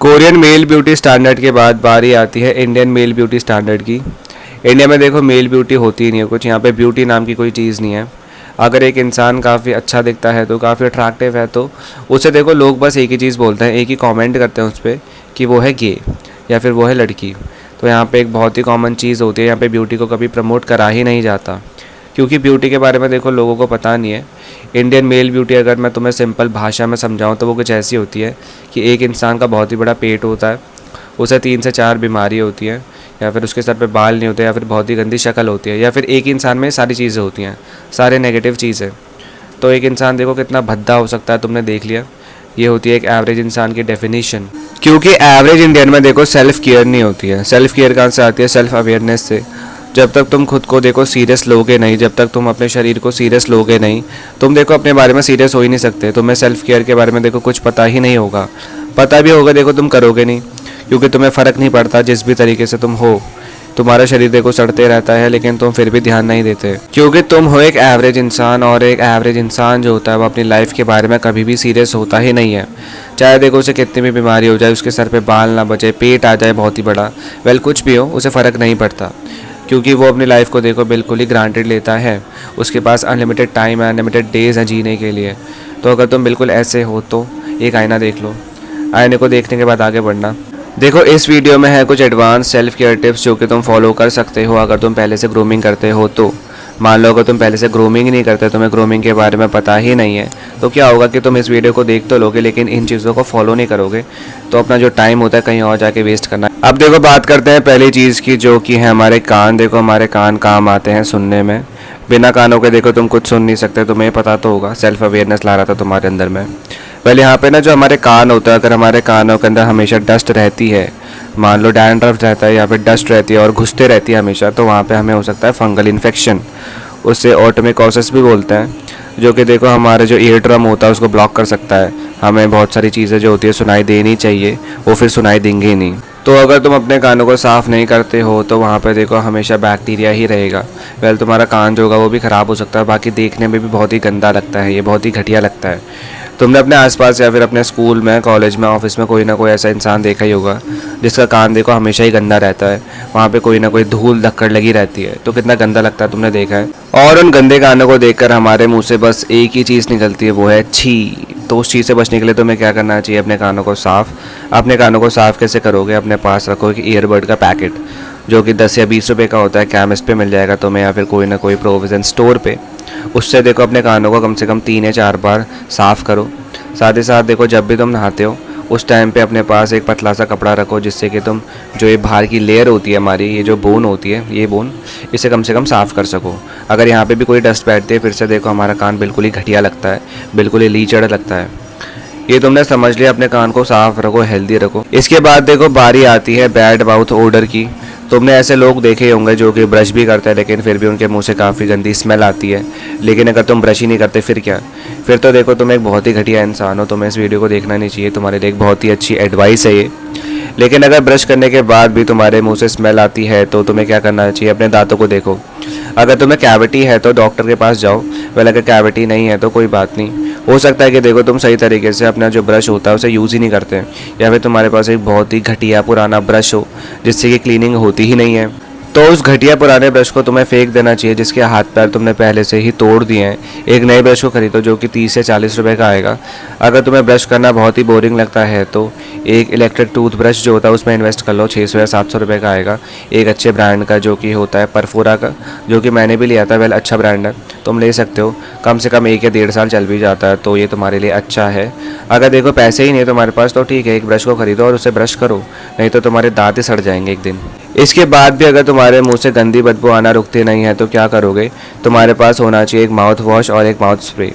Korean mail beauty standard के बाद बारी आती है इंडियन मेल ब्यूटी स्टैंडर्ड की। इंडिया में देखो मेल ब्यूटी होती ही नहीं है कुछ, यहाँ पे ब्यूटी नाम की कोई चीज़ नहीं है। अगर एक इंसान काफ़ी अच्छा दिखता है तो काफ़ी अट्रैक्टिव है तो उसे देखो लोग बस एक ही चीज़ बोलते हैं, एक ही कमेंट करते हैं उस पर कि वो है गे या फिर वो है लड़की। तो यहाँ पे एक बहुत ही कॉमन चीज़ होती है, यहाँ पे ब्यूटी को कभी प्रमोट करा ही नहीं जाता क्योंकि ब्यूटी के बारे में देखो लोगों को पता नहीं है। इंडियन मेल ब्यूटी अगर मैं तुम्हें सिंपल भाषा में समझाऊं तो वो कुछ ऐसी होती है कि एक इंसान का बहुत ही बड़ा पेट होता है, उसे 3 से 4 बीमारी होती हैं, या फिर उसके सर पे बाल नहीं होते, या फिर बहुत ही गंदी शक्ल होती है, या फिर एक इंसान में सारी चीज़ें होती हैं, सारे नेगेटिव चीज़ें। तो एक इंसान देखो कितना भद्दा हो सकता है, तुमने देख लिया। ये होती है एक एवरेज इंसान की डेफिनेशन। क्योंकि एवरेज इंडियन में देखो सेल्फ केयर नहीं होती है। सेल्फ केयर कहाँ से आती है? सेल्फ अवेयरनेस से। जब तक तुम खुद को देखो सीरियस लोगे नहीं, जब तक तुम अपने शरीर को सीरियस लोगे नहीं, तुम देखो अपने बारे में सीरियस हो ही नहीं सकते। तुम्हें सेल्फ केयर के बारे में देखो कुछ पता ही नहीं होगा। पता भी होगा देखो तुम करोगे नहीं, क्योंकि तुम्हें फ़र्क नहीं पड़ता जिस भी तरीके से तुम हो। तुम्हारा शरीर देखो सड़ते रहता है लेकिन तुम फिर भी ध्यान नहीं देते, क्योंकि तुम हो एक एवरेज इंसान। और एक एवरेज इंसान जो होता है वो अपनी लाइफ के बारे में कभी भी सीरियस होता ही नहीं है। चाहे देखो उसे कितनी भी बीमारी हो जाए, उसके सर पे बाल ना बचे, पेट आ जाए बहुत ही बड़ा, वेल कुछ भी हो, उसे फ़र्क नहीं पड़ता, क्योंकि वो अपनी लाइफ को देखो बिल्कुल ही ग्रांटेड लेता है। उसके पास अनलिमिटेड टाइम है, अनलिमिटेड डेज़ हैं जीने के लिए। तो अगर तुम बिल्कुल ऐसे हो तो एक आईना देख लो, आईने को देखने के बाद आगे बढ़ना। देखो इस वीडियो में है कुछ एडवांस सेल्फ केयर टिप्स जो कि तुम फॉलो कर सकते हो अगर तुम पहले से ग्रूमिंग करते हो तो। मान लो अगर तुम पहले से ग्रूमिंग ही नहीं करते, तुम्हें ग्रूमिंग के बारे में पता ही नहीं है, तो क्या होगा कि तुम इस वीडियो को देख तो लोगे लेकिन इन चीज़ों को फॉलो नहीं करोगे, तो अपना जो टाइम होता है कहीं और जाके वेस्ट करना। अब देखो बात करते हैं पहली चीज़ की, जो कि है हमारे कान। देखो हमारे कान काम आते हैं सुनने में। बिना कानों के देखो तुम कुछ सुन नहीं सकते, तुम्हें पता तो होगा। सेल्फ अवेयरनेस ला रहा था तुम्हारे अंदर में। पहले यहाँ पे ना जो हमारे कान होता है, अगर हमारे कानों के अंदर हमेशा डस्ट रहती है, मान लो डैंड्रफ रहता है या फिर डस्ट रहती है और घुसते रहती है हमेशा, तो वहाँ पे हमें हो सकता है फंगल इन्फेक्शन। उससे ऑटोमिकोसिस भी बोलते हैं, जो कि देखो हमारे जो ईयर ड्रम होता है उसको ब्लॉक कर सकता है। हमें बहुत सारी चीज़ें जो होती है सुनाई देनी चाहिए, वो फिर सुनाई देंगी ही नहीं। तो अगर तुम अपने कानों को साफ़ नहीं करते हो तो वहाँ पे देखो हमेशा बैक्टीरिया ही रहेगा। वेल तुम्हारा कान जो होगा वो भी ख़राब हो सकता है। बाकी देखने में भी बहुत ही गंदा लगता है, ये बहुत ही घटिया लगता है। तुमने अपने आसपास या फिर अपने स्कूल में, कॉलेज में, ऑफिस में कोई ना कोई ऐसा इंसान देखा ही होगा जिसका कान देखो हमेशा ही गंदा रहता है। वहाँ पे कोई ना कोई धूल धक्कड़ लगी रहती है, तो कितना गंदा लगता है, तुमने देखा है। और उन गंदे कानों को देखकर हमारे मुंह से बस एक ही चीज़ निकलती है, वो है छी। तो उस चीज़ से बचने के लिए तुम्हें क्या करना चाहिए? अपने कानों को साफ़। अपने कानों को साफ़ कैसे करोगे? अपने पास रखो एक ईयरबड का पैकेट, जो कि 10 या 20 रुपये का होता है। केमिस्ट पे मिल जाएगा तुम्हें या फिर कोई ना कोई प्रोविज़न स्टोर पे। उससे देखो अपने कानों को कम से कम 3 या 4 बार साफ़ करो। साथ ही साथ देखो जब भी तुम नहाते हो उस टाइम पे अपने पास एक पतला सा कपड़ा रखो, जिससे कि तुम जो ये बाहर की लेयर होती है हमारी, ये जो बोन होती है, ये बोन, इसे कम से कम साफ़ कर सको। अगर यहाँ पे भी कोई डस्ट बैठती है फिर से देखो हमारा कान बिल्कुल ही घटिया लगता है, बिल्कुल ही लीचड़ लगता है। ये तुमने समझ लिया, अपने कान को साफ़ रखो, हेल्दी रखो। इसके बाद देखो बारी आती है बैड माउथ ओडर की। तुमने ऐसे लोग देखे होंगे जो कि ब्रश भी करते हैं लेकिन फिर भी उनके मुंह से काफ़ी गंदी स्मेल आती है। लेकिन अगर तुम ब्रश ही नहीं करते फिर क्या? फिर तो देखो तुम एक बहुत ही घटिया इंसान हो, तुम्हें इस वीडियो को देखना नहीं चाहिए। तुम्हारे लिए एक बहुत ही अच्छी एडवाइस है ये। लेकिन अगर ब्रश करने के बाद भी तुम्हारे मुंह से स्मेल आती है तो तुम्हें क्या करना चाहिए? अपने दांतों को देखो। अगर तुम्हें कैविटी है तो डॉक्टर के पास जाओ। वेल अगर कैविटी नहीं है तो कोई बात नहीं, हो सकता है कि देखो तुम सही तरीके से अपना जो ब्रश होता है उसे यूज़ ही नहीं करते, या फिर तुम्हारे पास एक बहुत ही घटिया पुराना ब्रश हो जिससे कि क्लीनिंग होती ही नहीं है। तो उस घटिया पुराने ब्रश को तुम्हें फेंक देना चाहिए, जिसके हाथ पैर तुमने पहले से ही तोड़ दिए हैं। एक नए ब्रश को खरीदो जो कि 30 से 40 रुपये का आएगा। अगर तुम्हें ब्रश करना बहुत ही बोरिंग लगता है तो एक इलेक्ट्रिक टूथब्रश जो होता है उसमें इन्वेस्ट कर लो, 600 या 700 रुपये का आएगा। एक अच्छे ब्रांड का जो कि होता है परफोरा का, जो कि मैंने भी लिया था। वेल अच्छा ब्रांड है, तुम ले सकते हो। कम से कम 1 या 1.5 साल चल भी जाता है, तो ये तुम्हारे लिए अच्छा है। अगर देखो पैसे ही नहीं है तुम्हारे पास तो ठीक है, एक ब्रश को खरीदो और उसे ब्रश करो, नहीं तो तुम्हारे दांत ही सड़ जाएंगे एक दिन। इसके बाद भी अगर तुम्हारे मुंह से गंदी बदबू आना रुकती नहीं है तो क्या करोगे? तुम्हारे पास होना चाहिए एक माउथ वॉश और एक माउथ स्प्रे।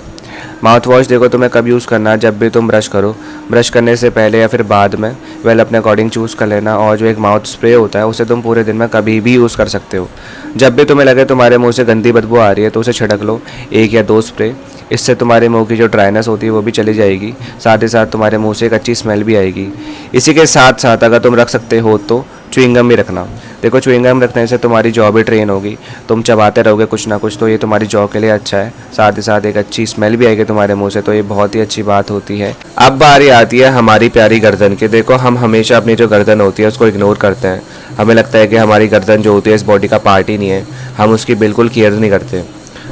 माउथ वॉश देखो तुम्हें कब यूज़ करना है? जब भी तुम ब्रश करो, ब्रश करने से पहले या फिर बाद में, वेल अपने अकॉर्डिंग चूज़ कर लेना। और जो एक माउथ स्प्रे होता है उसे तुम पूरे दिन में कभी भी यूज़ कर सकते हो। जब भी तुम्हें लगे तुम्हारे मुंह से गंदी बदबू आ रही है तो उसे छिड़क लो, 1 या 2 स्प्रे। इससे तुम्हारे मुंह की जो ड्राइनेस होती है वो भी चली जाएगी, साथ ही साथ तुम्हारे मुंह से एक अच्छी स्मेल भी आएगी। इसी के साथ साथ अगर तुम रख सकते हो तो च्युइंगम भी रखना। देखो च्युइंगम रखने से तुम्हारी जॉ भी ट्रेन होगी, तुम चबाते रहोगे कुछ ना कुछ, तो ये तुम्हारी जॉ के लिए अच्छा है। साथ ही साथ एक अच्छी स्मेल भी आएगी तुम्हारे मुंह से, तो ये बहुत ही अच्छी बात होती है। अब बारी आती है हमारी प्यारी गर्दन की। देखो हम हमेशा अपनी जो गर्दन होती है उसको इग्नोर करते हैं। हमें लगता है कि हमारी गर्दन जो होती है इस बॉडी का पार्ट ही नहीं है, हम उसकी बिल्कुल केयर नहीं करते।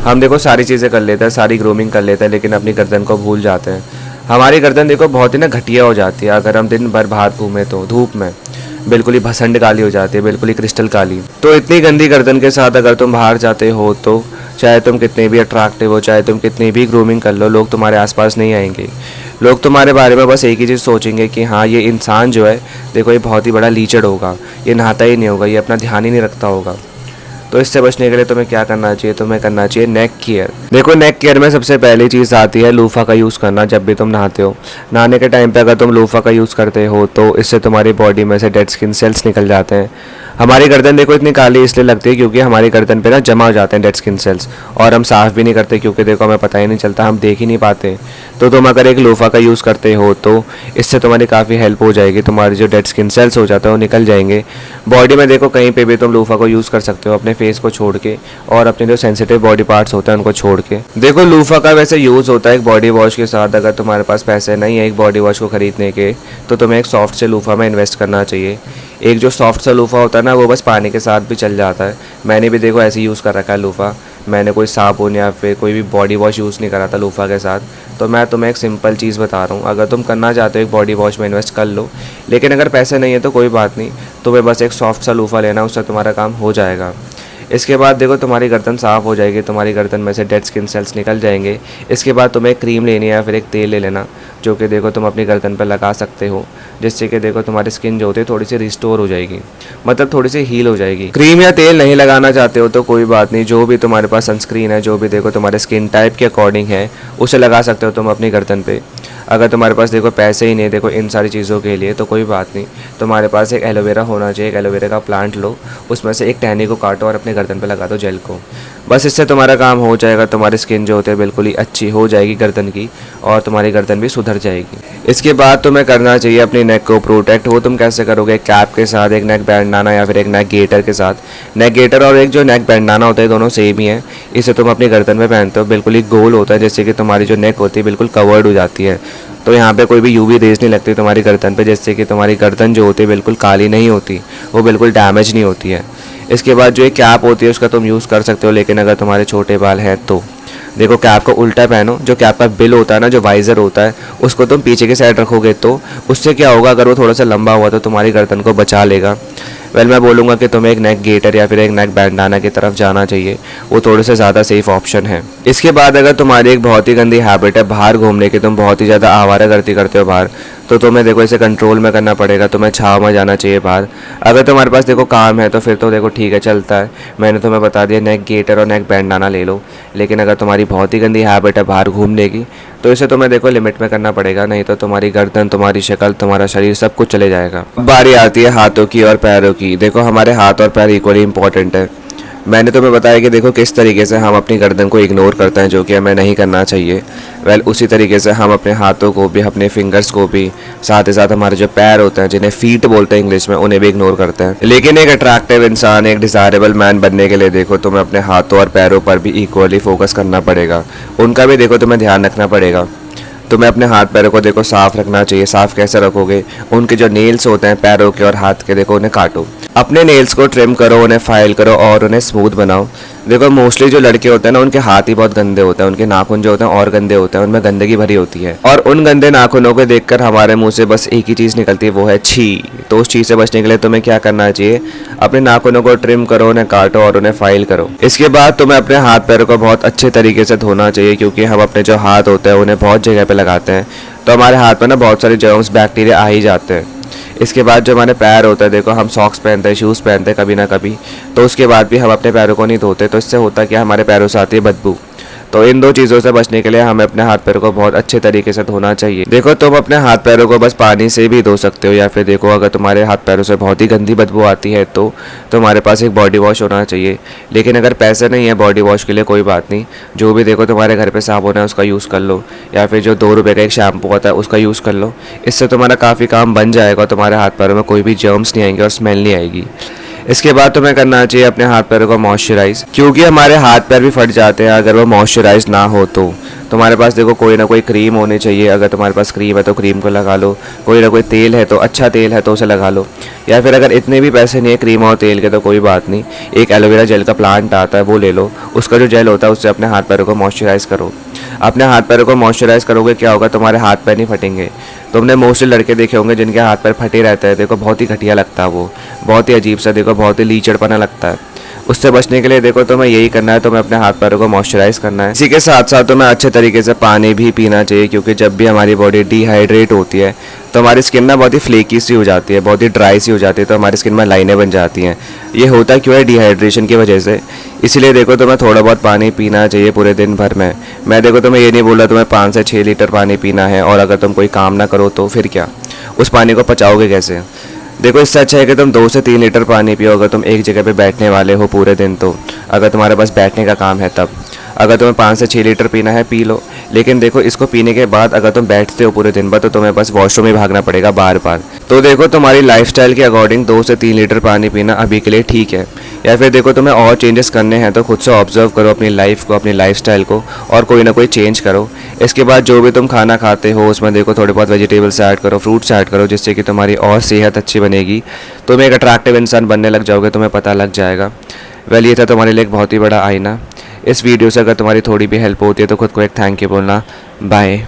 हम देखो सारी चीज़ें कर लेते हैं, सारी ग्रूमिंग कर लेते हैं, लेकिन अपनी गर्दन को भूल जाते हैं। हमारी गर्दन देखो बहुत ही ना घटिया हो जाती है अगर हम दिन भर बाहर घूमें तो, धूप में बिल्कुल ही भसंड काली हो जाती है, बिल्कुल ही क्रिस्टल काली। तो इतनी गंदी गर्दन के साथ अगर तुम बाहर जाते हो तो चाहे तुम कितने भी अट्रैक्टिव हो, चाहे तुम कितनी भी ग्रूमिंग कर लो, लोग तुम्हारे आसपास नहीं आएंगे। लोग तुम्हारे बारे में बस एक ही चीज़ सोचेंगे कि हाँ ये इंसान जो है देखो ये बहुत ही बड़ा लीचड़ होगा, ये नहाता ही नहीं होगा, ये अपना ध्यान ही नहीं रखता होगा। तो इससे बचने के लिए तुम्हें क्या करना चाहिए, तुम्हें करना चाहिए नेक केयर। देखो नेक केयर में सबसे पहली चीज़ आती है लोफा का यूज़ करना। जब भी तुम नहाते हो, नहाने के टाइम पे अगर तुम लोफा का यूज़ करते हो तो इससे तुम्हारी बॉडी में से डेड स्किन सेल्स निकल जाते हैं। हमारी गर्दन देखो इतनी काली इसलिए लगती है क्योंकि हमारी गर्दन पे ना जमा हो जाते हैं डेड स्किन सेल्स, और हम साफ़ भी नहीं करते क्योंकि देखो हमें पता ही नहीं चलता, हम देख ही नहीं पाते। तो तुम अगर एक लोफा का यूज़ करते हो तो इससे तुम्हारी काफ़ी हेल्प हो जाएगी, तुम्हारे जो डेड स्किन सेल्स हो जाते हैं वो निकल जाएंगे। बॉडी में देखो कहीं पे भी तुम लोफा को यूज़ कर सकते हो, अपने फेस को छोड़ के और अपने जो सेंसिटिव बॉडी पार्ट्स होते हैं उनको छोड़ के। देखो लोफा का वैसे यूज़ होता है एक बॉडी वॉश के साथ। अगर तुम्हारे पास पैसे नहीं है एक बॉडी वॉश को ख़रीदने के, तो तुम्हें एक सॉफ्ट से लोफा में इन्वेस्ट करना चाहिए। एक जो सॉफ्ट सा लोफा होता है ना वो बस पानी के साथ भी चल जाता है। मैंने भी देखो ऐसे यूज़ कर रखा है लोफा, मैंने कोई साबुन या फिर कोई भी बॉडी वॉश यूज़ नहीं करा था लोफा के साथ। तो मैं तुम्हें एक सिंपल चीज़ बता रहा हूँ, अगर तुम करना चाहते हो एक बॉडी वॉश में इन्वेस्ट कर लो, लेकिन अगर पैसे नहीं है तो कोई बात नहीं, तुम्हें बस एक सॉफ्ट सा लोफा लेना, उससे तुम्हारा काम हो जाएगा। इसके बाद देखो तुम्हारी गर्दन साफ़ हो जाएगी, तुम्हारी गर्दन में से डेड स्किन सेल्स निकल जाएंगे। इसके बाद तुम्हें एक क्रीम लेनी है या फिर एक तेल ले लेना, जो कि देखो तुम अपनी गर्दन पर लगा सकते हो, जिससे कि देखो तुम्हारी स्किन जो होती है थोड़ी सी रिस्टोर हो जाएगी, मतलब थोड़ी सी हील हो जाएगी। क्रीम या तेल नहीं लगाना चाहते हो तो कोई बात नहीं, जो भी तुम्हारे पास सनस्क्रीन है, जो भी देखो तुम्हारे स्किन टाइप के अकॉर्डिंग है, उसे लगा सकते हो तुम अपनी गर्दन पे। अगर तुम्हारे पास देखो पैसे ही नहीं देखो इन सारी चीज़ों के लिए तो कोई बात नहीं, तुम्हारे पास एक एलोवेरा होना चाहिए। एक एलोवेरा का प्लांट लो, उसमें से एक टहनी को काटो और अपने गर्दन पे लगा दो जेल को, बस इससे तुम्हारा काम हो जाएगा। तुम्हारी स्किन जो होती है बिल्कुल ही अच्छी हो जाएगी गर्दन की, और तुम्हारी गर्दन भी सुधर जाएगी। इसके बाद तुम्हें करना चाहिए अपनी नेक को प्रोटेक्ट। वो तुम कैसे करोगे, कैप के साथ, एक नेक बैंडाना या फिर एक नेक गेटर के साथ। नेक गेटर और एक जो नेक बैंडाना होता है दोनों सेम ही है, इसे तुम अपनी गर्दन में पहनते हो, बिल्कुल ही गोल होता है, जैसे कि तुम्हारी जो नेक होती है बिल्कुल कवर्ड हो जाती है। तो यहाँ पे कोई भी यूवी रेज नहीं लगती तुम्हारी गर्दन पे, जिससे कि तुम्हारी गर्दन जो होती है बिल्कुल काली नहीं होती, वो बिल्कुल डैमेज नहीं होती है। इसके बाद जो एक कैप होती है उसका तुम यूज़ कर सकते हो, लेकिन अगर तुम्हारे छोटे बाल हैं तो देखो कैप को उल्टा पहनो। जो कैप का बिल होता है ना, जो वाइज़र होता है, उसको तुम पीछे की साइड रखोगे तो उससे क्या होगा, अगर वो थोड़ा सा लंबा हुआ तो तुम्हारी गर्दन को बचा लेगा। मैं बोलूँगा कि तुम्हें एक नेक गेटर या फिर एक नेक बैंडाना की तरफ जाना चाहिए, वो थोड़े से ज़्यादा सेफ ऑप्शन है। इसके बाद अगर तुम्हारी एक बहुत ही गंदी हैबिट है बाहर घूमने की, तुम बहुत ही ज़्यादा आवारागर्दी करते हो बाहर, तो तुम्हें देखो इसे कंट्रोल में करना पड़ेगा। तुम्हें छाँव में जाना चाहिए बाहर। अगर तुम्हारे पास देखो काम है तो फिर तो देखो ठीक है, चलता है, मैंने तुम्हें बता दिया नेक गेटर और नेक बैंडाना ले लो। लेकिन अगर तुम्हारी बहुत ही गंदी हैबिट है बाहर घूमने की, तो इसे तुम्हें देखो लिमिट में करना पड़ेगा, नहीं तो तुम्हारी गर्दन, तुम्हारी शक्ल, तुम्हारा शरीर सब कुछ चले जाएगा। बारी आती है हाथों की और पैरों की। देखो हमारे हाथ और पैर इक्वली इंपॉर्टेंट है। मैंने तुम्हें बताया कि देखो किस तरीके से हम अपनी गर्दन को इग्नोर करते हैं, जो कि हमें नहीं करना चाहिए। उसी तरीके से हम अपने हाथों को भी, अपने फिंगर्स को भी, साथ ही साथ हमारे जो पैर होते हैं, जिन्हें फीट बोलते हैं इंग्लिश में, उन्हें भी इग्नोर करते हैं। लेकिन एक अट्रैक्टिव इंसान, एक डिज़ायरेबल मैन बनने के लिए देखो तुम्हें अपने हाथों और पैरों पर भी इक्वली फोकस करना पड़ेगा, उनका भी देखो तुम्हें ध्यान रखना पड़ेगा। तुम्हें अपने हाथ पैरों को देखो साफ़ रखना चाहिए। साफ़ कैसे रखोगे, उनके जो नेल्स होते हैं पैरों के और हाथ के, देखो उन्हें काटो, अपने नेल्स को ट्रिम करो, उन्हें फाइल करो और उन्हें स्मूथ बनाओ। देखो मोस्टली जो लड़के होते हैं ना, उनके हाथ ही बहुत गंदे होते हैं, उनके नाखून जो होते हैं और गंदे होते हैं, उनमें गंदगी भरी होती है, और उन गंदे नाखूनों को देखकर हमारे मुंह से बस एक ही चीज़ निकलती है, वो है छी। तो उस चीज़ से बचने के लिए तुम्हें क्या करना चाहिए, अपने नाखूनों को ट्रिम करो, उन्हें काटो और उन्हें फाइल करो। इसके बाद तुम्हें अपने हाथ पैरों को बहुत अच्छे तरीके से धोना चाहिए, क्योंकि हम अपने जो हाथ होते हैं उन्हें बहुत जगह पर लगाते हैं, तो हमारे हाथ पर ना बहुत सारे जर्म्स, बैक्टीरिया आ ही जाते हैं। इसके बाद जो हमारे पैर होता है, देखो हम सॉक्स पहनते हैं, शूज़ पहनते हैं कभी ना कभी, तो उसके बाद भी हम अपने पैरों को नहीं धोते, तो इससे होता क्या, हमारे पैरों से आती है बदबू। तो इन 2 चीज़ों से बचने के लिए हमें अपने हाथ पैरों को बहुत अच्छे तरीके से धोना चाहिए। देखो तुम अपने हाथ पैरों को बस पानी से भी धो सकते हो, या फिर देखो अगर तुम्हारे हाथ पैरों से बहुत ही गंदी बदबू आती है तो तुम्हारे पास एक बॉडी वॉश होना चाहिए। लेकिन अगर पैसे नहीं है बॉडी वॉश के लिए, कोई बात नहीं, जो भी देखो तुम्हारे घर पे साबुन है उसका यूज़ कर लो, या फिर जो 2 रुपये का एक शैम्पू आता है उसका यूज़ कर लो। इससे तुम्हारा काफ़ी काम बन जाएगा, तुम्हारे हाथ पैरों में कोई भी जर्म्स नहीं आएंगे और स्मेल नहीं आएगी। इसके बाद तुम्हें करना चाहिए अपने हाथ पैरों को मॉइस्चराइज, क्योंकि हमारे हाथ पैर भी फट जाते हैं अगर वो मॉइस्चराइज ना हो तो। तुम्हारे पास देखो कोई ना कोई क्रीम होनी चाहिए, अगर तुम्हारे पास क्रीम है तो क्रीम को लगा लो, कोई ना कोई तेल है तो अच्छा तेल है तो उसे लगा लो, या फिर अगर इतने भी पैसे नहीं है क्रीम और तेल के तो कोई बात नहीं, एक एलोवेरा जेल का प्लांट आता है वो ले लो, उसका जो जेल होता है उससे अपने हाथ पैरों को मॉइस्चराइज करो। अपने हाथ पैरों को मॉइस्चराइज करोगे क्या होगा, तुम्हारे हाथ पैर नहीं फटेंगे। तुमने मोस्टली लड़के देखे होंगे जिनके हाथ पैर फटे रहते हैं, देखो बहुत ही घटिया लगता है वो, बहुत ही अजीब सा, देखो बहुत ही लीचड़पना लगता है। उससे बचने के लिए देखो तुम्हें यही करना है, तुम्हें अपने हाथ पैरों को मॉइस्चराइज करना है। इसी के साथ साथ तुम्हें अच्छे तरीके से पानी भी पीना चाहिए, क्योंकि जब भी हमारी बॉडी डिहाइड्रेट होती है तो हमारी स्किन ना बहुत ही फ्लेकी सी हो जाती है, बहुत ही ड्राई सी हो जाती है, तो हमारी स्किन में लाइनें बन जाती हैं। ये होता क्यों है, डिहाइड्रेशन की वजह से। इसलिए देखो तुम्हें थोड़ा बहुत पानी पीना चाहिए पूरे दिन भर में। मैं देखो तुम्हें ये नहीं बोल रहा तुम्हें 5 से 6 लीटर पानी पीना है, और अगर तुम कोई काम ना करो तो फिर क्या, उस पानी को पचाओगे कैसे। देखो इससे अच्छा है कि तुम 2 से 3 लीटर पानी पियो अगर तुम एक जगह पे बैठने वाले हो पूरे दिन तो, अगर तुम्हारे पास बैठने का काम है तब। अगर तुम्हें 5 से 6 लीटर पीना है पी लो, लेकिन देखो इसको पीने के बाद अगर तुम बैठते हो पूरे दिन भर तो तुम्हें बस वॉशरूम ही भागना पड़ेगा बार बार। तो देखो तुम्हारी लाइफस्टाइल के अकॉर्डिंग 2 से 3 लीटर पानी पीना अभी के लिए ठीक है। या फिर देखो तुम्हें और चेंजेस करने हैं तो खुद से ऑब्जर्व करो अपनी लाइफ को, अपनी लाइफस्टाइल को, और कोई ना कोई चेंज करो। इसके बाद जो भी तुम खाना खाते हो उसमें देखो थोड़े बहुत वेजिटेबल्स ऐड करो, फ्रूट्स ऐड करो, जिससे कि तुम्हारी और सेहत अच्छी बनेगी। तुम एक अट्रैक्टिव इंसान बनने लग जाओगे, तुम्हें पता लग जाएगा। वेल ये था तुम्हारे लिए एक बहुत ही बड़ा आईना। इस वीडियो से अगर तुम्हारी थोड़ी भी हेल्प होती है तो खुद को एक थैंक यू बोलना। बाय।